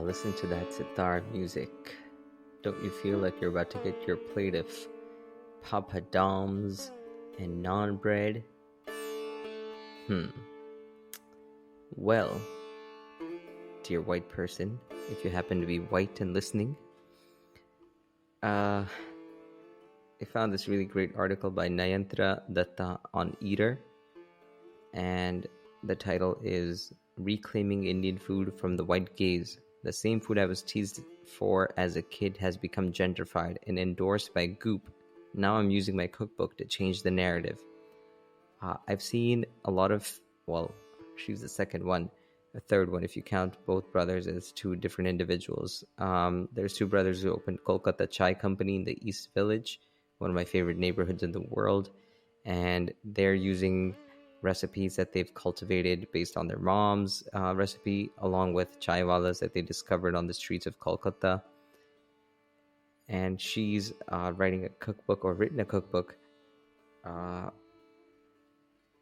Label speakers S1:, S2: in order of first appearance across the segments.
S1: Listen to that sitar music. Don't you feel like you're about to get your plate of papadums and naan bread? Well, dear white person, if you happen to be white and listening, I found this really great article by Nayantra Datta on Eater, and the title is Reclaiming Indian Food from the White Gaze. The same food I was teased for as a kid has become gentrified and endorsed by Goop. Now I'm using my cookbook to change the narrative. I've seen a lot of, she's the second one, a third one if you count both brothers as two different individuals. There's two brothers who opened Kolkata Chai Company in the East Village, one of my favorite neighborhoods in the world, and they're using recipes that they've cultivated based on their mom's recipe, along with chaiwalas that they discovered on the streets of Kolkata. And she's written a cookbook.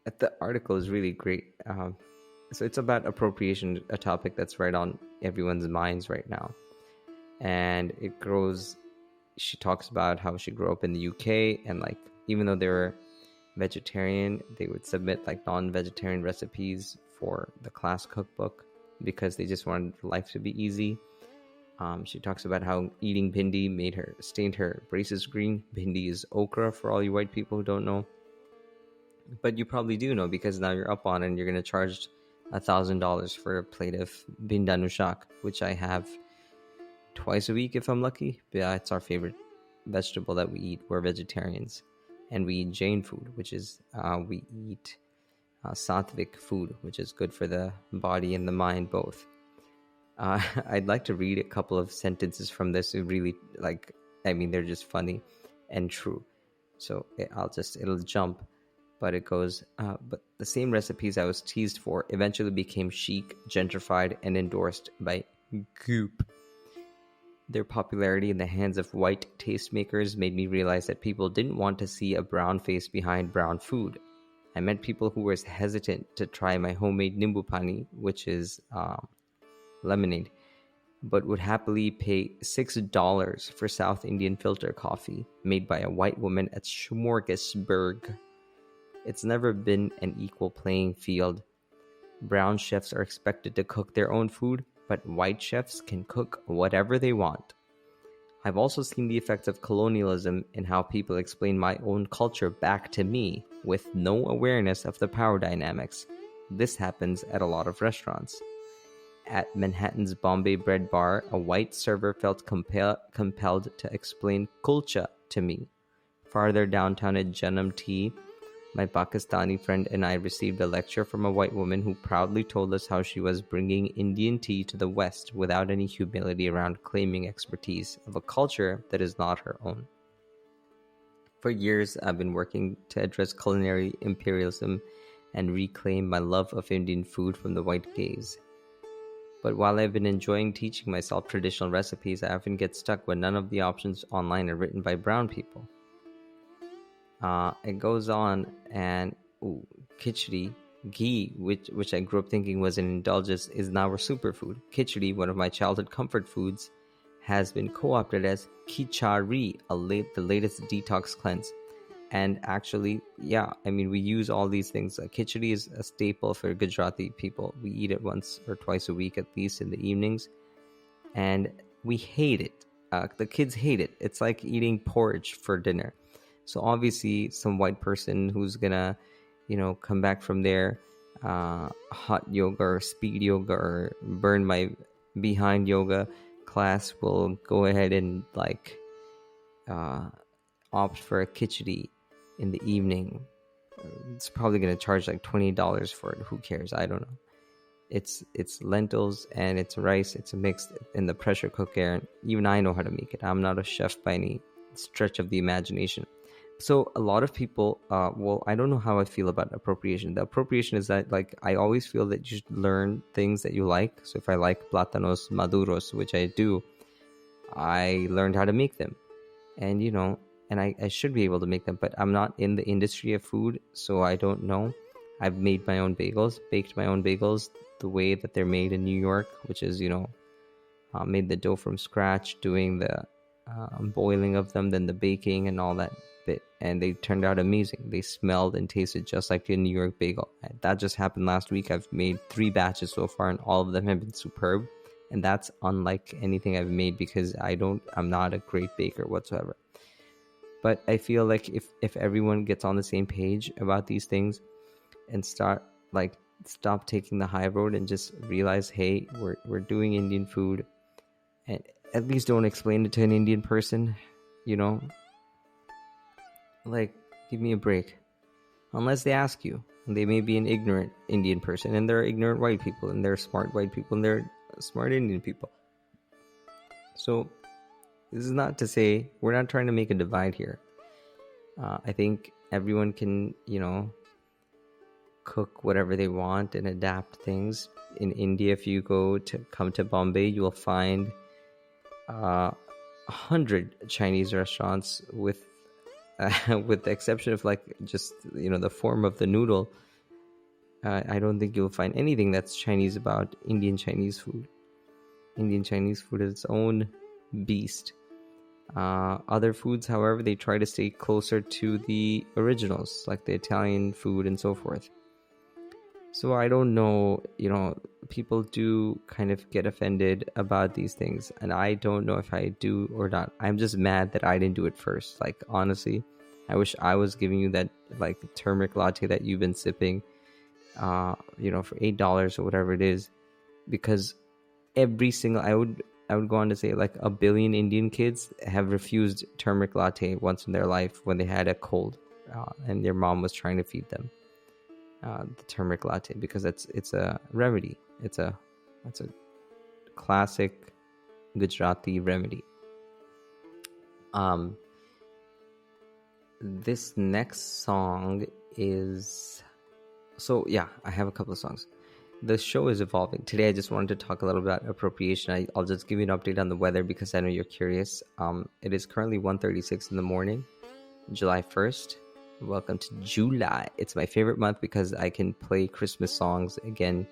S1: The article is really great. So it's about appropriation, a topic that's right on everyone's minds right now. And she talks about how she grew up in the UK, and even though they were vegetarian, they would submit non-vegetarian recipes for the class cookbook because they just wanted life to be easy. She talks about how eating bhindi stained her braces green. Bhindi is okra for all you white people who don't know, but you probably do know because now you're up on it and you're going to charge $1,000 for a plate of bhindanu shak, which I have twice a week if I'm lucky. But yeah, it's our favorite vegetable that we eat. We're vegetarians. And we eat Jain food, which is we eat sattvic food, which is good for the body and the mind both. I'd like to read a couple of sentences from this. They're just funny and true. So it'll jump, but it goes, but the same recipes I was teased for eventually became chic, gentrified, and endorsed by Goop. Their popularity in the hands of white tastemakers made me realize that people didn't want to see a brown face behind brown food. I met people who were hesitant to try my homemade nimbu pani, which is lemonade, but would happily pay $6 for South Indian filter coffee made by a white woman at Smorgasburg. It's never been an equal playing field. Brown chefs are expected to cook their own food, but white chefs can cook whatever they want. I've also seen the effects of colonialism in how people explain my own culture back to me with no awareness of the power dynamics. This happens at a lot of restaurants. At Manhattan's Bombay Bread Bar, a white server felt compelled to explain kulcha to me. Farther downtown at Janam Tea, my Pakistani friend and I received a lecture from a white woman who proudly told us how she was bringing Indian tea to the West without any humility around claiming expertise of a culture that is not her own. For years, I've been working to address culinary imperialism and reclaim my love of Indian food from the white gaze. But while I've been enjoying teaching myself traditional recipes, I often get stuck when none of the options online are written by brown people. It goes on, and khichdi, ghee, which I grew up thinking was an indulgence, is now a superfood. Khichdi, one of my childhood comfort foods, has been co-opted as khichari, the latest detox cleanse. And actually, we use all these things. Khichdi is a staple for Gujarati people. We eat it once or twice a week, at least in the evenings. And we hate it. The kids hate it. It's like eating porridge for dinner. So obviously some white person who's gonna, come back from their hot yoga or speed yoga or burn my behind yoga class will go ahead and opt for a khichdi in the evening. It's probably gonna charge $20 for it. Who cares? I don't know. It's lentils and it's rice. It's mixed in the pressure cooker. And even I know how to make it. I'm not a chef by any stretch of the imagination. So a lot of people, I don't know how I feel about appropriation. The appropriation is that I always feel that you should learn things that you like. So if I like plátanos maduros, which I do, I learned how to make them. And, I should be able to make them, but I'm not in the industry of food, so I don't know. I've made my own bagels, baked my own bagels the way that they're made in New York, which is, made the dough from scratch, doing the boiling of them, then the baking and all that bit, and they turned out amazing. They smelled and tasted just like a New York bagel. That just happened last week. I've made 3 batches so far, and all of them have been superb. And that's unlike anything I've made because I'm not a great baker whatsoever. But I feel like if everyone gets on the same page about these things and stop taking the high road and just realize, hey, we're doing Indian food, and at least don't explain it to an Indian person, like, give me a break. Unless they ask you, and they may be an ignorant Indian person, and there are ignorant white people, and there are smart white people, and there are smart Indian people. So this is not to say we're not trying to make a divide here. I think everyone can, cook whatever they want and adapt things. In India, if you come to Bombay, you will find 100 Chinese restaurants with the exception of just the form of the noodle. I don't think you'll find anything that's Chinese about Indian Chinese food. Indian Chinese food is its own beast. Other foods, however, they try to stay closer to the originals, like the Italian food and so forth. So I don't know, people do kind of get offended about these things, and I don't know if I do or not. I'm just mad that I didn't do it first. Honestly, I wish I was giving you that turmeric latte that you've been sipping, for $8 or whatever it is, because every single, I would go on to say 1 billion Indian kids have refused turmeric latte once in their life when they had a cold, and their mom was trying to feed them the turmeric latte, because it's a remedy. It's a classic Gujarati remedy. This next song is, I have a couple of songs. The show is evolving. Today I just wanted to talk a little about appropriation. I'll just give you an update on the weather because I know you're curious. It is currently 1:36 in the morning, July 1st. Welcome to July. It's my favorite month because I can play Christmas songs again,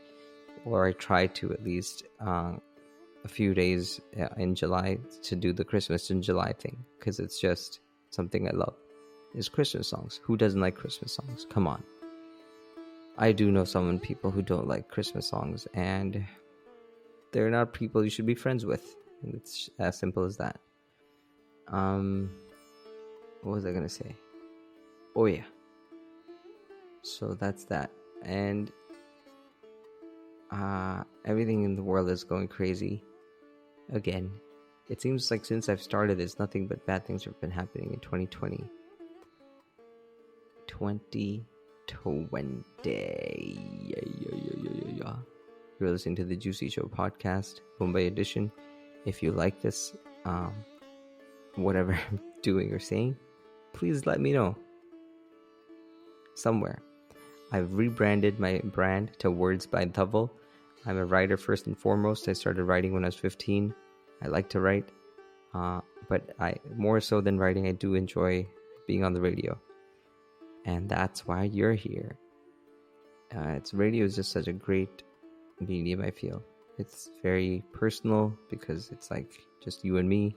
S1: or I try to at least, a few days in July to do the Christmas in July thing, because it's just something I love. Is Christmas songs. Who doesn't like Christmas songs? Come on. I do know some people who don't like Christmas songs, and they're not people you should be friends with. And it's as simple as that. What was I gonna say? Oh yeah. So that's that. And everything in the world is going crazy again. It seems like since I've started this, nothing but bad things have been happening in 2020. Yeah. You're listening to the Juicy Show podcast, Mumbai edition. If you like this, whatever I'm doing or saying, please let me know somewhere. I've rebranded my brand to Words by Dhaval. I'm a writer first and foremost. I started writing when I was 15. I like to write, but I more so than writing, I do enjoy being on the radio, and that's why you're here. Radio is just such a great medium. I feel it's very personal because it's just you and me.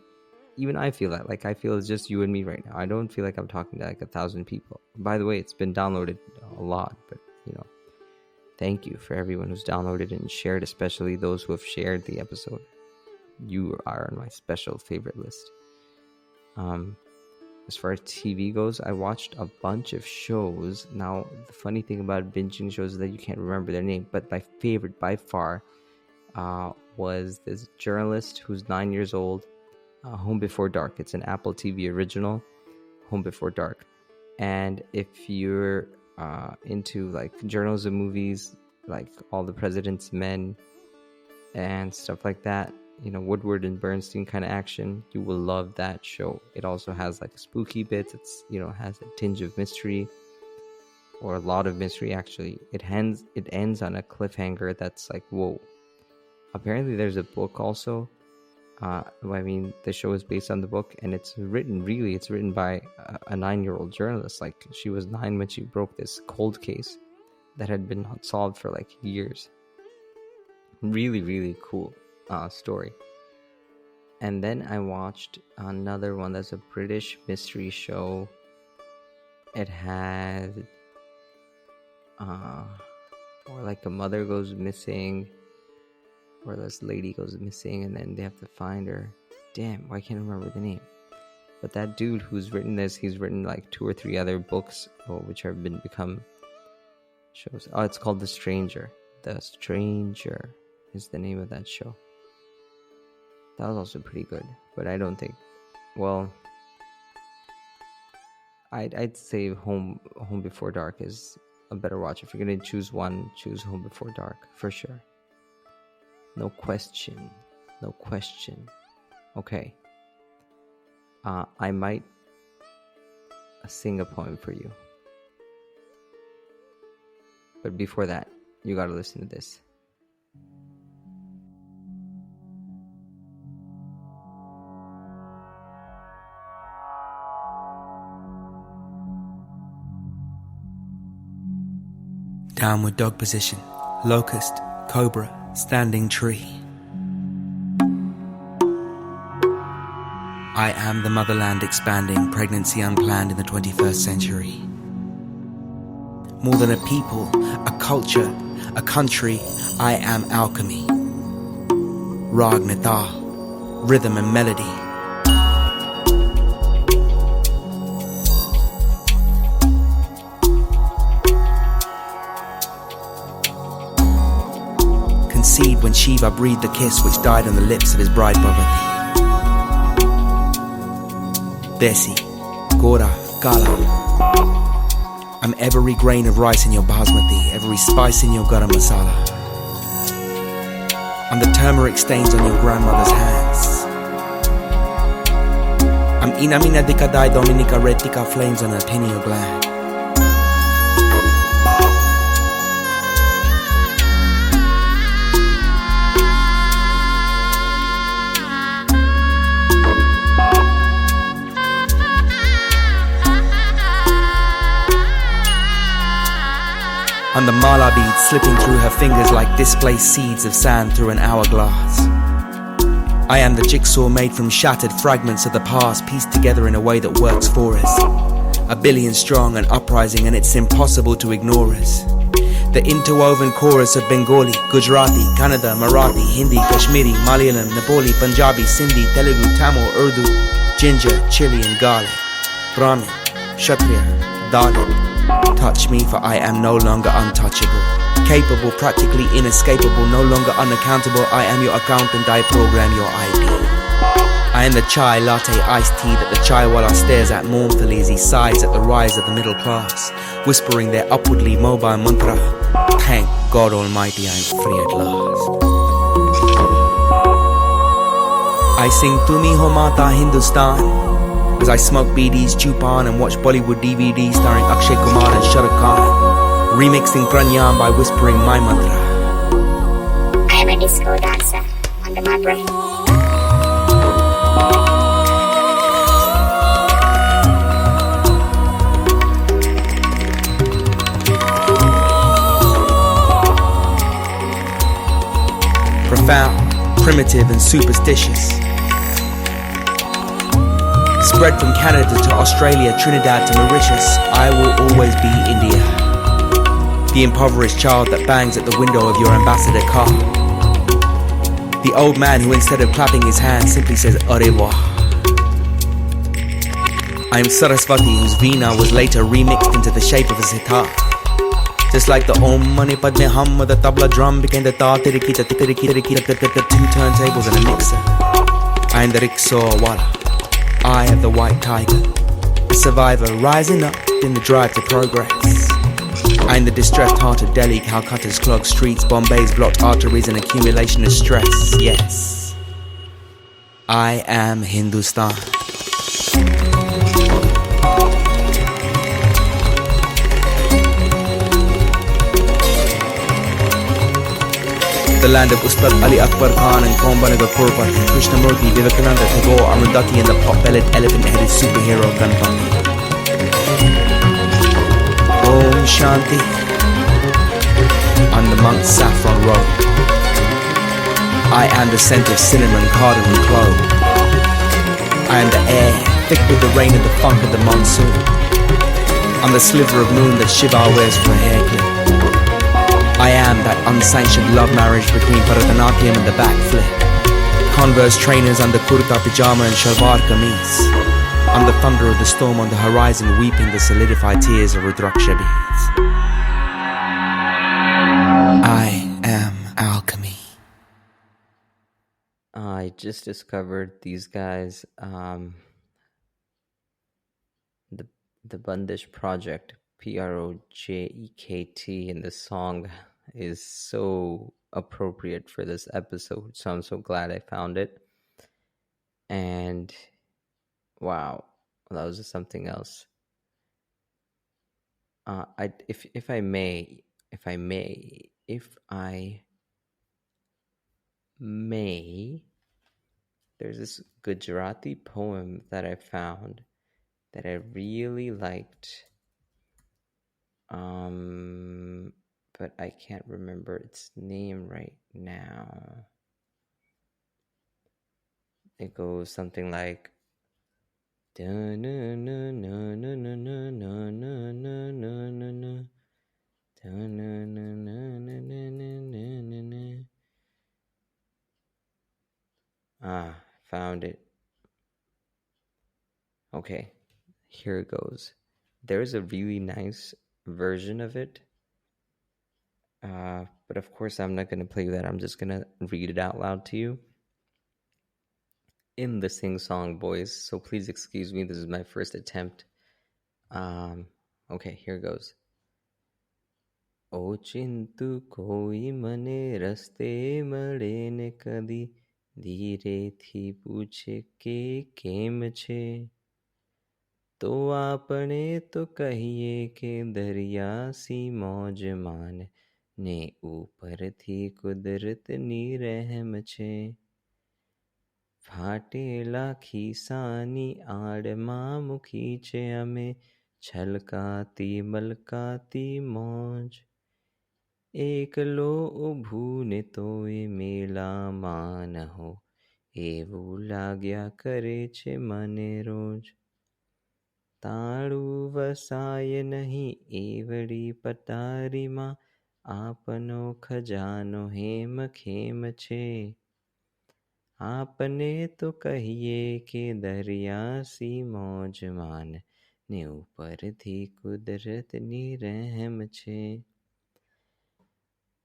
S1: Even I feel that, I feel it's just you and me right now. I don't feel like I'm talking to 1,000 people. By the way, it's been downloaded a lot, but thank you for everyone who's downloaded and shared, especially those who have shared the episode. You are on my special favorite list. As far as TV goes, I watched a bunch of shows. Now, the funny thing about binging shows is that you can't remember their name, but my favorite by far was this journalist who's 9 years old, Home Before Dark. It's an Apple TV original, Home Before Dark. And if you're into journalism movies, All the President's Men and stuff like that, Woodward and Bernstein kind of action, you will love that show. It also has spooky bits. It's has a tinge of mystery, or a lot of mystery actually. It ends on a cliffhanger that's whoa. Apparently there's a book also. The show is based on the book, and it's written by a 9-year-old journalist. She was 9 when she broke this cold case that had been not solved for years. Really, really cool story. And then I watched another one that's a British mystery show. It had or like a mother goes missing, or this lady goes missing, and then they have to find her. Damn, I can't remember the name. But that dude who's written this, he's written like 2 or 3 other books, which have become shows. Oh, it's called The Stranger. The Stranger is the name of that show. That was also pretty good, but I don't think. Well, I'd say Home Before Dark is a better watch. If you're gonna choose one, choose Home Before Dark for sure. No question. Okay. I might sing a poem for you, but before that, you gotta listen to this.
S2: Downward dog position, locust, cobra, standing tree. I am the motherland expanding, pregnancy unplanned in the 21st century. More than a people, a culture, a country, I am alchemy. Rag Nathal, rhythm and melody. Conceived when Shiva breathed the kiss which died on the lips of his bride Parvati. Desi, Gora, Kala. I'm every grain of rice in your basmati, every spice in your garam masala. I'm the turmeric stains on your grandmother's hands. I'm Inamina Dikadai Dominica Retica flames on her pineal gland. And the mala beads slipping through her fingers like displaced seeds of sand through an hourglass. I am the jigsaw made from shattered fragments of the past, pieced together in a way that works for us. 1 billion strong and uprising, and it's impossible to ignore us. The interwoven chorus of Bengali, Gujarati, Kannada, Marathi, Hindi, Kashmiri, Malayalam, Nepali, Punjabi, Sindhi, Telugu, Tamil, Urdu, ginger, chili and garlic, Brahmin, Kshatriya, Dalit. Touch me, for I am no longer untouchable. Capable, practically inescapable, no longer unaccountable. I am your accountant, I program your ID. I am the chai latte iced tea that the chaiwala stares at mournfully as he sighs at the rise of the middle class, whispering their upwardly mobile mantra. Thank God Almighty, I am free at last. I sing Tumi Ho Mata Hindustan as I smoke BDs, chew pan and watch Bollywood DVDs starring Akshay Kumar and Shah Rukh Khan, remixing Pranayam by whispering my mantra.
S3: I am a disco dancer under my breath.
S2: Profound, primitive and superstitious. Spread from Canada to Australia, Trinidad to Mauritius, I will always be India. The impoverished child that bangs at the window of your ambassador car. The old man who instead of clapping his hands simply says Au revoir. I am Saraswati whose veena was later remixed into the shape of a sitar. Just like the Om Mani Padme Hum of the tabla drum became the ta tiriki ta tiriki tiriki the 2 turntables and a mixer. I am the rickshaw wala. I am the white tiger, a survivor rising up in the drive to progress. I am the distressed heart of Delhi, Calcutta's clogged streets, Bombay's blocked arteries, an accumulation of stress. Yes, I am Hindustan. The land of Ustad Ali Akbar Khan and Kombanaga Purpat, Krishnamurti, Vivekananda, Tagore, Arundhati and the pot-bellied elephant-headed superhero Ganpati. Om Shanti. On the monk's saffron robe, I am the scent of cinnamon, cardamom, clove. I am the air, thick with the rain and the funk of the monsoon. I'm the sliver of moon that Shiva wears for a hair clip. I am that unsanctioned love marriage between Bharatanatyam and the backflip. Converse trainers under kurta pajama and shalwar kameez. I'm the thunder of the storm on the horizon, weeping the solidified tears of Rudraksha beads. I am alchemy.
S1: I just discovered these guys, the Bundish Project, Projekt, and the song is so appropriate for this episode. So I'm so glad I found it. And wow, that was just something else. If I may, there's this Gujarati poem that I found that I really liked, but I can't remember its name right now. It goes something like, found it. Okay, here it goes. There's a really nice version of it, but of course I'm not going to play that. I'm just going to read it out loud to you in the sing-song voice, so please excuse me. This is my first attempt. Okay, here goes. O chintu koi mane raste male ne kadi धीरे थी पूछे के केम छे तो आपने तो कहिए के दरिया सी मौज मान ने ऊपर थी कुदरत नी रहम छे फाटेला खीसानी आड़मा मुखी छे अमे छलकाती मलकाती मौज એકલો ઊભું ને તોય મેલામાં ન હો એવું લાગ્યા કરે છે મને રોજ તાળું વસાય નહીં એવડી પતારીમાં આપનો ખજાનો હેમ ખેમ છે આપને તો કહીએ કે દરિયા સી મોજ માન ને ઉપરથી કુદરતની રહેમ છે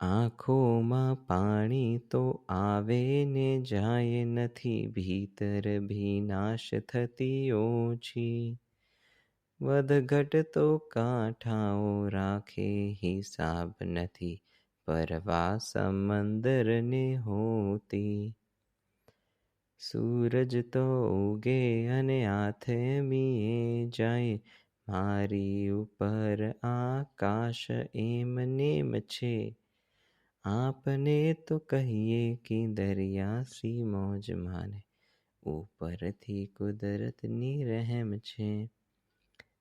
S1: આંખોમાં પાણી તો આવે ને જાય નથી ભીતર ભીનાશ થતી ઓછી વધઘટ તો કાંઠાઓ રાખે હિસાબ નથી પરવા સમંદરને હોતી સૂરજ તો ઉગે અને આથમીએ જાય મારી ઉપર આકાશ એમ નેમ છે आपने तो कहिए कि दरिया सी मौज माने ऊपर थी कुदरत नी रहम छे.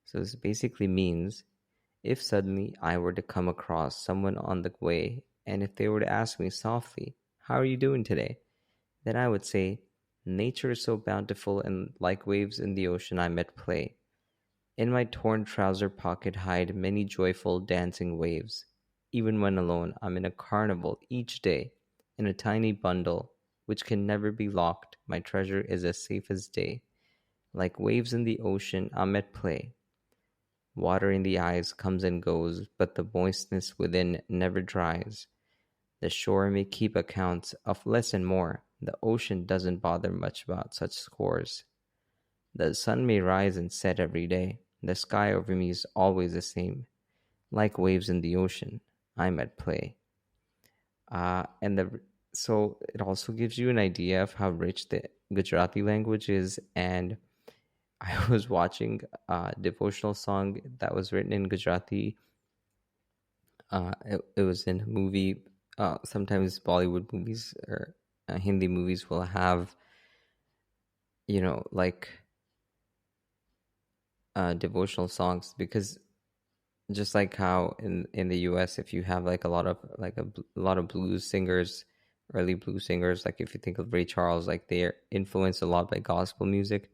S1: So this basically means if suddenly I were to come across someone on the way and if they were to ask me softly, how are you doing today? Then I would say, nature is so bountiful and like waves in the ocean I'm at play. In my torn trouser pocket hide many joyful dancing waves. Even when alone, I'm in a carnival each day, in a tiny bundle, which can never be locked. My treasure is as safe as day. Like waves in the ocean, I'm at play. Water in the eyes comes and goes, but the moistness within never dries. The shore may keep accounts of less and more. The ocean doesn't bother much about such scores. The sun may rise and set every day. The sky over me is always the same. Like waves in the ocean, I'm at play. So it also gives you an idea of how rich the Gujarati language is. And I was watching a devotional song that was written in Gujarati. It was in a movie. Sometimes Bollywood movies or Hindi movies will have, devotional songs, because just like how in the US, if you have like a lot of blues singers, early blues singers, like if you think of Ray Charles, like they're influenced a lot by gospel music.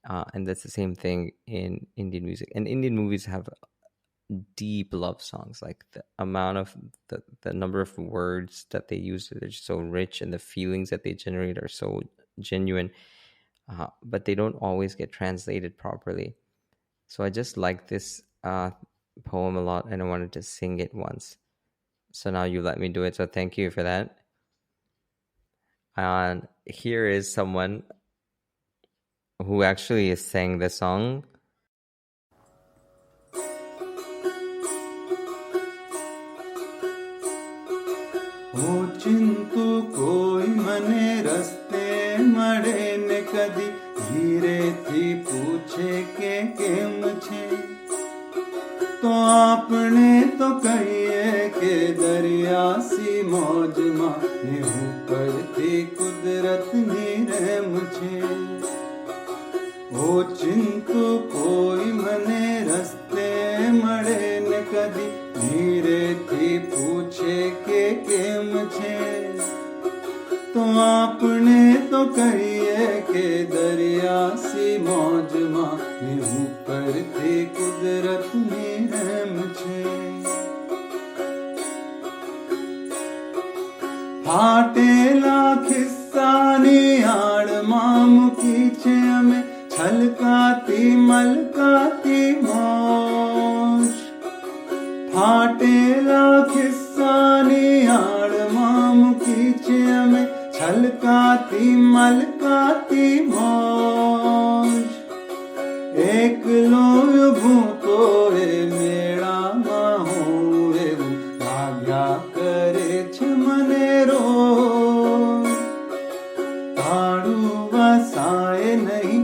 S1: And that's the same thing in Indian music. And Indian movies have deep love songs. Like the amount of the number of words that they use are just so rich, and the feelings that they generate are so genuine. But they don't always get translated properly. So I just like this poem a lot, and I wanted to sing it once. So now you let me do it. So thank you for that. And here is someone who actually sang the song.
S4: चिंतु कोई मने रस्ते मळे ने कदी धीरे थी पूछे के केम छे तो आपने तो कहिए के दरिया सी मौज मां ने ऊपर थी कुदरत नी रहम छे ओ चिंतु कोई मने रस्ते मळे ने कदी धीरे थी पूछे के केम छे तो आपने तो कहिए के दरिया सी मौज मां ने ऊपर थी कुदरत नी रहम छे फाटेला खिस्सानी आड़ मां मुकी छे अमे छलकाती मलकाती मौज फाटेला खिस्सानी आड़ मां मुकी छे अमे छलकाती मलकाती मौज एकलो भूतो ए मेळा मां होऊं एवुं लाग्या करे छे मने रोज ताळुं वसाय नहीं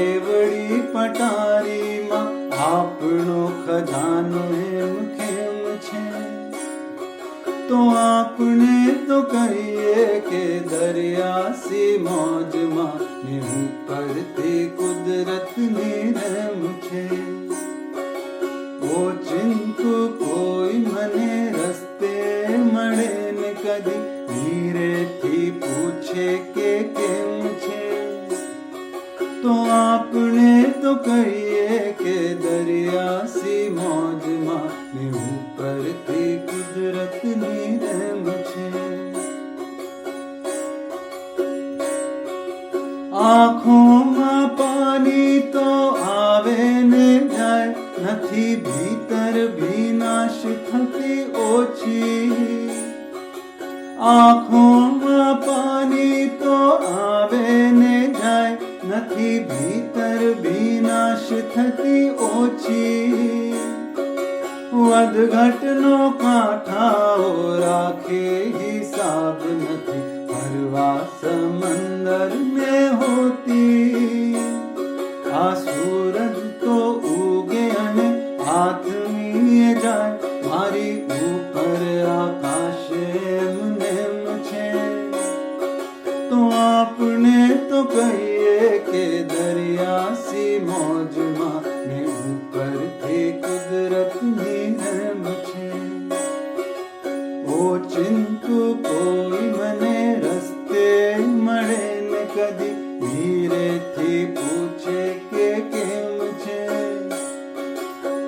S4: एवड़ी पटारी मां आपणो खजानो एम केम छे तो आपने तो कहिए के दरिया सी मौज मां ने ऊपर थी कुदरत नी रहम छे ओ चिंतु कोई मने रस्ते मळे ने कदी धीरे थी पूछे के केम छे तो आपने तो कहिए के दरिया सी मौज मां ने ऊपर थी कुदरत नी रहम छे आँखों मां पानी तो आवे ने जाए नथी भीतर भी नाश थती ओछी आँखों मां पानी तो आवे ने जाए नथी भीतर भी नाश थती ओछी वध घटनो कांठाओ राखे हिसाब नथी हरवा समंदर में होती आ सूरज तो उगे अने हाथ में जाए मारी ऊपर आकाश नेम छे तो आपने तो कहिए के दरिया सी मौज मां ने ऊपर थी कुदरत नी रहम छे ओ चिंतु कोई मने रस्ते मळे ने कदी धीरे थी पूछे के केम छे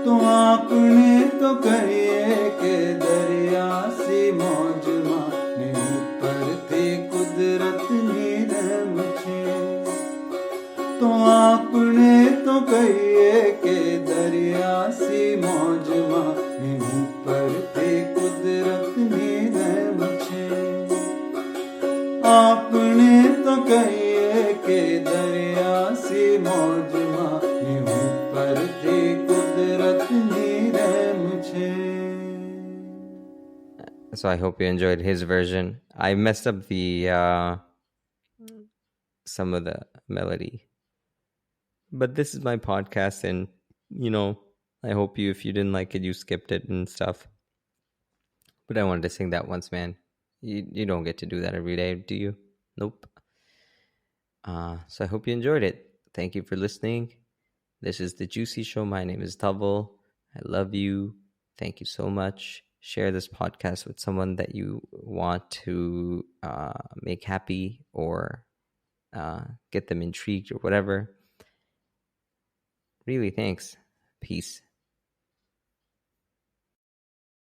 S4: तो आपने तो कहिए के दरिया सी मौज मां ने ऊपर थी कुदरत नी रहम छे तो आपने तो कहिए के दरिया सी मौज मां ने ऊपर थी कुदरत नी रहम छे आपने तो कहिए के दरिया सी मौज मां ने ऊपर थी कुदरत नी रहम छे
S1: So I hope you enjoyed his version. I messed up the some of the melody, but this is my podcast, and I hope if you didn't like it, you skipped it and stuff. But I wanted to sing that once, man. You don't get to do that every day, do you? Nope. So I hope you enjoyed it. Thank you for listening. This is the Juicy Show. My name is Dhaval. I love you. Thank you so much. Share this podcast with someone that you want to make happy or get them intrigued or whatever. Really, thanks. Peace.